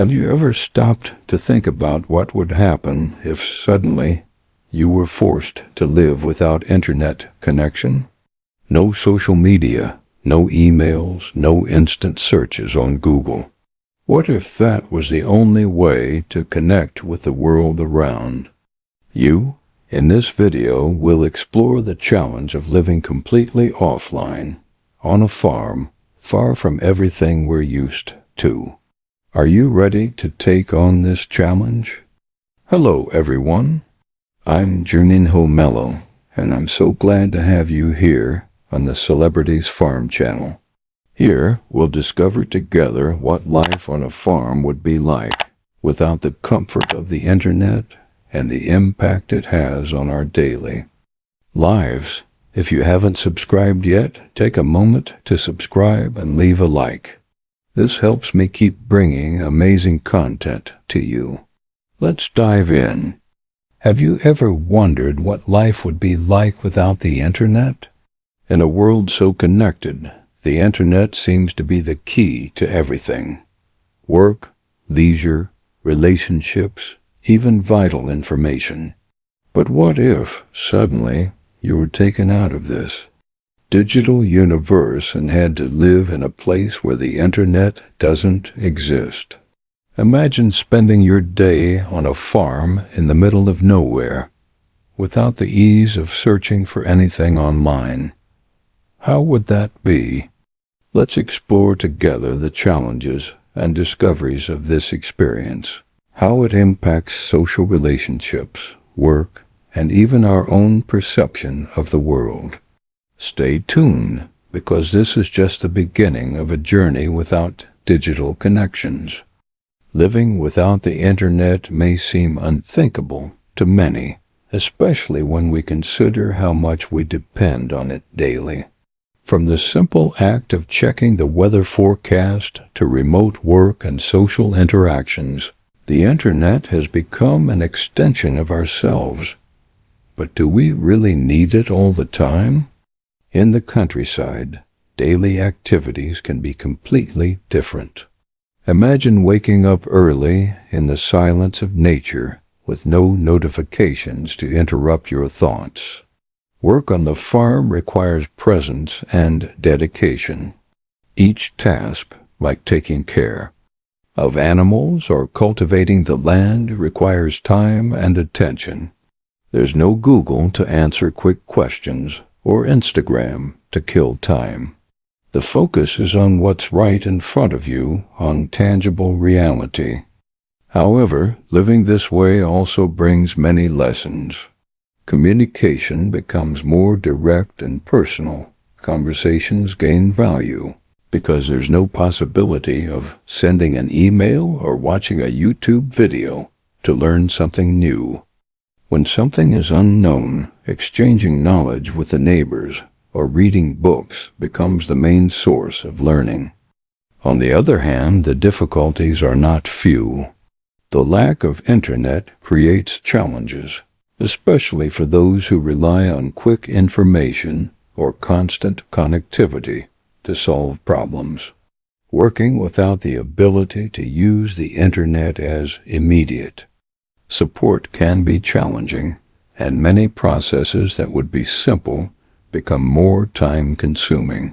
Have you ever stopped to think about what would happen if suddenly you were forced to live without internet connection? No social media, no emails, no instant searches on Google. What if that was the only way to connect with the world around you? In this video, we'll explore the challenge of living completely offline, on a farm, far from everything we're used to. Are you ready to take on this challenge? Hello, everyone. I'm Juninho Mello, and I'm so glad to have you here on the Celebrities Farm channel. Here, we'll discover together what life on a farm would be like without the comfort of the internet and the impact it has on our daily lives. If you haven't subscribed yet, take a moment to subscribe and leave a like. This helps me keep bringing amazing content to you. Let's dive in. Have you ever wondered what life would be like without the internet? In a world so connected, the internet seems to be the key to everything. Work, leisure, relationships, even vital information. But what if, suddenly, you were taken out of this digital universe and had to live in a place where the internet doesn't exist? Imagine spending your day on a farm in the middle of nowhere, without the ease of searching for anything online. How would that be? Let's explore together the challenges and discoveries of this experience, how it impacts social relationships, work, and even our own perception of the world. Stay tuned, because this is just the beginning of a journey without digital connections. Living without the internet may seem unthinkable to many, especially when we consider how much we depend on it daily. From the simple act of checking the weather forecast to remote work and social interactions, the internet has become an extension of ourselves. But do we really need it all the time? In the countryside, daily activities can be completely different. Imagine waking up early in the silence of nature with no notifications to interrupt your thoughts. Work on the farm requires presence and dedication. Each task, like taking care of animals or cultivating the land, requires time and attention. There's no Google to answer quick questions or Instagram to kill time. The focus is on what's right in front of you, on tangible reality. However, living this way also brings many lessons. Communication becomes more direct and personal. Conversations gain value because there's no possibility of sending an email or watching a YouTube video to learn something new. When something is unknown, exchanging knowledge with the neighbors or reading books becomes the main source of learning. On the other hand, the difficulties are not few. The lack of internet creates challenges, especially for those who rely on quick information or constant connectivity to solve problems. Working without the ability to use the internet as immediate support can be challenging, and many processes that would be simple become more time-consuming.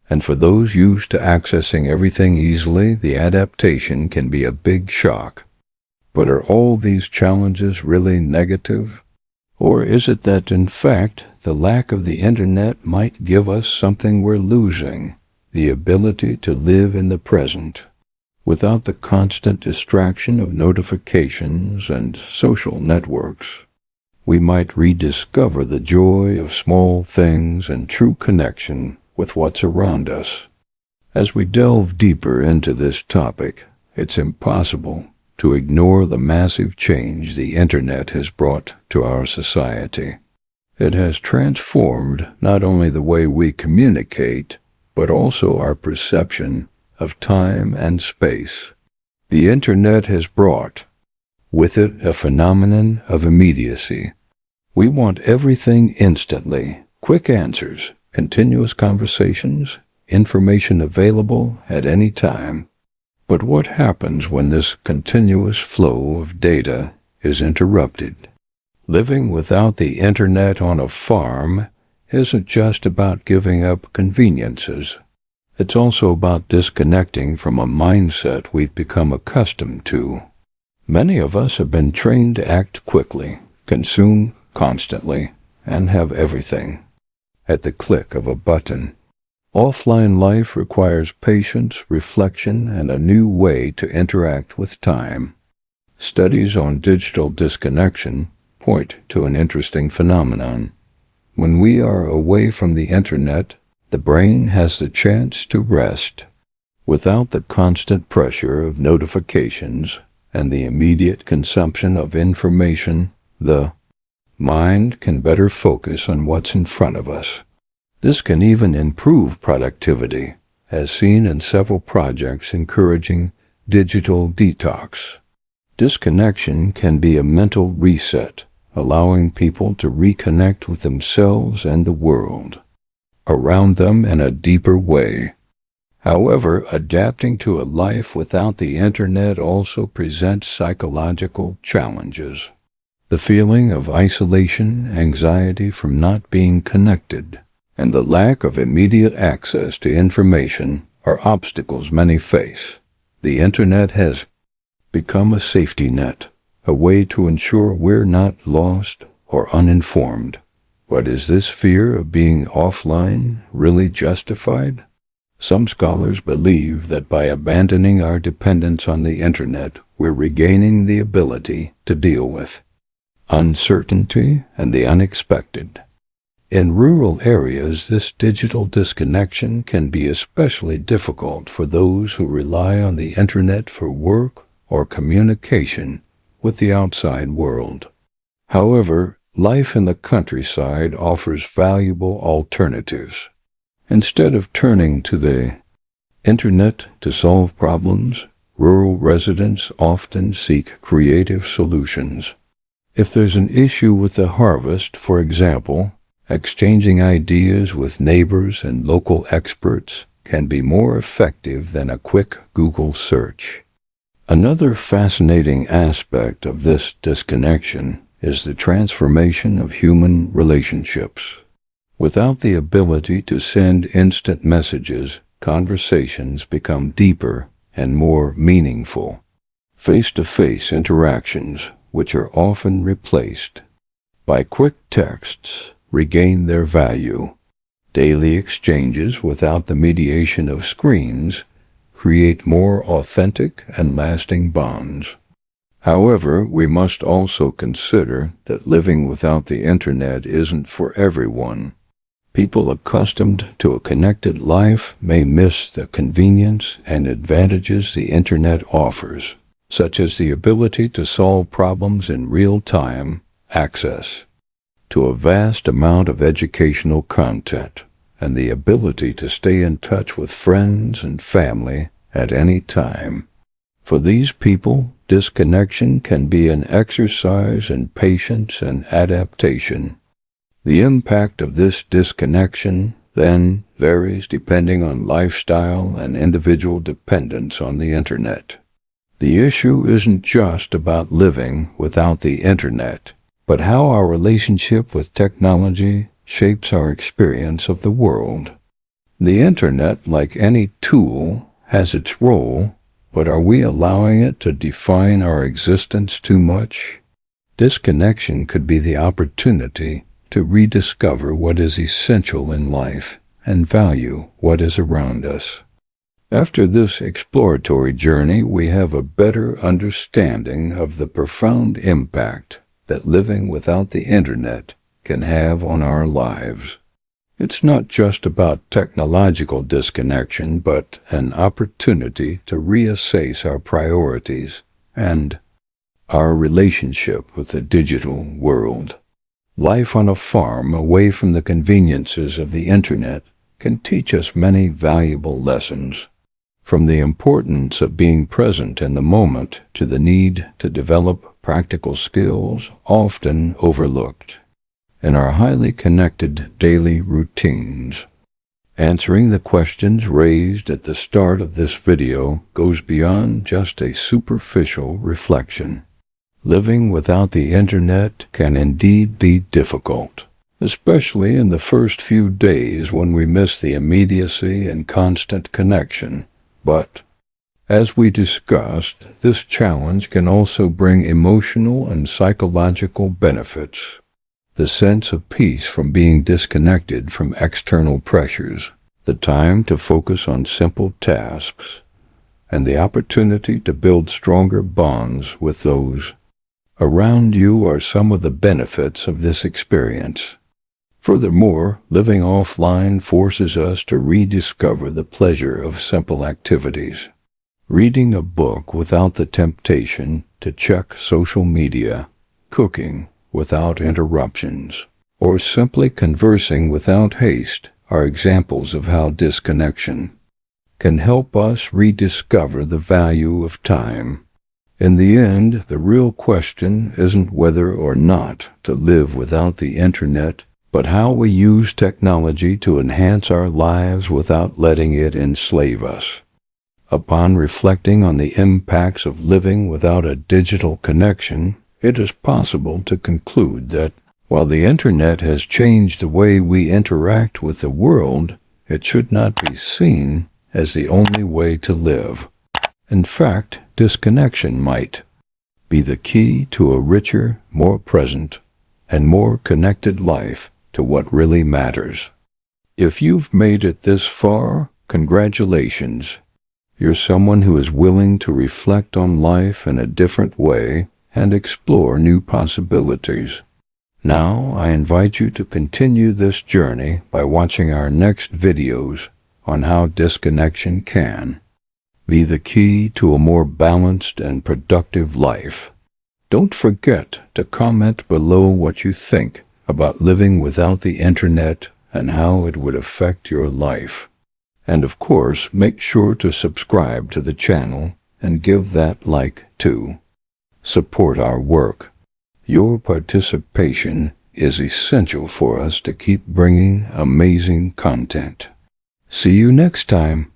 And for those used to accessing everything easily, the adaptation can be a big shock. But are all these challenges really negative? Or is it that, in fact, the lack of the internet might give us something we're losing, the ability to live in the present, without the constant distraction of notifications and social networks? We might rediscover the joy of small things and true connection with what's around us. As we delve deeper into this topic, it's impossible to ignore the massive change the internet has brought to our society. It has transformed not only the way we communicate, but also our perception of time and space. The internet has brought with it a phenomenon of immediacy. We want everything instantly, quick answers, continuous conversations, information available at any time. But what happens when this continuous flow of data is interrupted? Living without the internet on a farm isn't just about giving up conveniences. It's also about disconnecting from a mindset we've become accustomed to. Many of us have been trained to act quickly, consume constantly, and have everything at the click of a button. Offline life requires patience, reflection, and a new way to interact with time. Studies on digital disconnection point to an interesting phenomenon. When we are away from the internet, the brain has the chance to rest. Without the constant pressure of notifications and the immediate consumption of information, the mind can better focus on what's in front of us. This can even improve productivity, as seen in several projects encouraging digital detox. Disconnection can be a mental reset, allowing people to reconnect with themselves and the world around them in a deeper way. However, adapting to a life without the internet also presents psychological challenges. The feeling of isolation, anxiety from not being connected, and the lack of immediate access to information are obstacles many face. The internet has become a safety net, a way to ensure we're not lost or uninformed. But is this fear of being offline really justified? Some scholars believe that by abandoning our dependence on the internet, we're regaining the ability to deal with uncertainty and the unexpected. In rural areas, this digital disconnection can be especially difficult for those who rely on the internet for work or communication with the outside world. However, life in the countryside offers valuable alternatives. Instead of turning to the internet to solve problems, rural residents often seek creative solutions. If there's an issue with the harvest, for example, exchanging ideas with neighbors and local experts can be more effective than a quick Google search. Another fascinating aspect of this disconnection is the transformation of human relationships. Without the ability to send instant messages, conversations become deeper and more meaningful. Face-to-face interactions, which are often replaced by quick texts, regain their value. Daily exchanges without the mediation of screens create more authentic and lasting bonds. However, we must also consider that living without the internet isn't for everyone. People accustomed to a connected life may miss the convenience and advantages the internet offers, such as the ability to solve problems in real time, access to a vast amount of educational content, and the ability to stay in touch with friends and family at any time. For these people, disconnection can be an exercise in patience and adaptation. The impact of this disconnection, then, varies depending on lifestyle and individual dependence on the internet. The issue isn't just about living without the internet, but how our relationship with technology shapes our experience of the world. The internet, like any tool, has its role, but are we allowing it to define our existence too much? Disconnection could be the opportunity to rediscover what is essential in life and value what is around us. After this exploratory journey, we have a better understanding of the profound impact that living without the internet can have on our lives. It's not just about technological disconnection, but an opportunity to reassess our priorities and our relationship with the digital world. Life on a farm away from the conveniences of the internet can teach us many valuable lessons, from the importance of being present in the moment to the need to develop practical skills often overlooked in our highly connected daily routines. Answering the questions raised at the start of this video goes beyond just a superficial reflection. Living without the internet can indeed be difficult, especially in the first few days when we miss the immediacy and constant connection. But, as we discussed, this challenge can also bring emotional and psychological benefits. The sense of peace from being disconnected from external pressures, the time to focus on simple tasks, and the opportunity to build stronger bonds with those around you are some of the benefits of this experience. Furthermore, living offline forces us to rediscover the pleasure of simple activities. Reading a book without the temptation to check social media, cooking without interruptions, or simply conversing without haste are examples of how disconnection can help us rediscover the value of time. In the end, the real question isn't whether or not to live without the internet, but how we use technology to enhance our lives without letting it enslave us. Upon reflecting on the impacts of living without a digital connection, it is possible to conclude that while the internet has changed the way we interact with the world, it should not be seen as the only way to live. In fact, disconnection might be the key to a richer, more present, and more connected life to what really matters. If you've made it this far, congratulations. You're someone who is willing to reflect on life in a different way and explore new possibilities. Now, I invite you to continue this journey by watching our next videos on how disconnection can be the key to a more balanced and productive life. Don't forget to comment below what you think about living without the internet and how it would affect your life. And of course, make sure to subscribe to the channel and give that like too. Support our work. Your participation is essential for us to keep bringing amazing content. See you next time.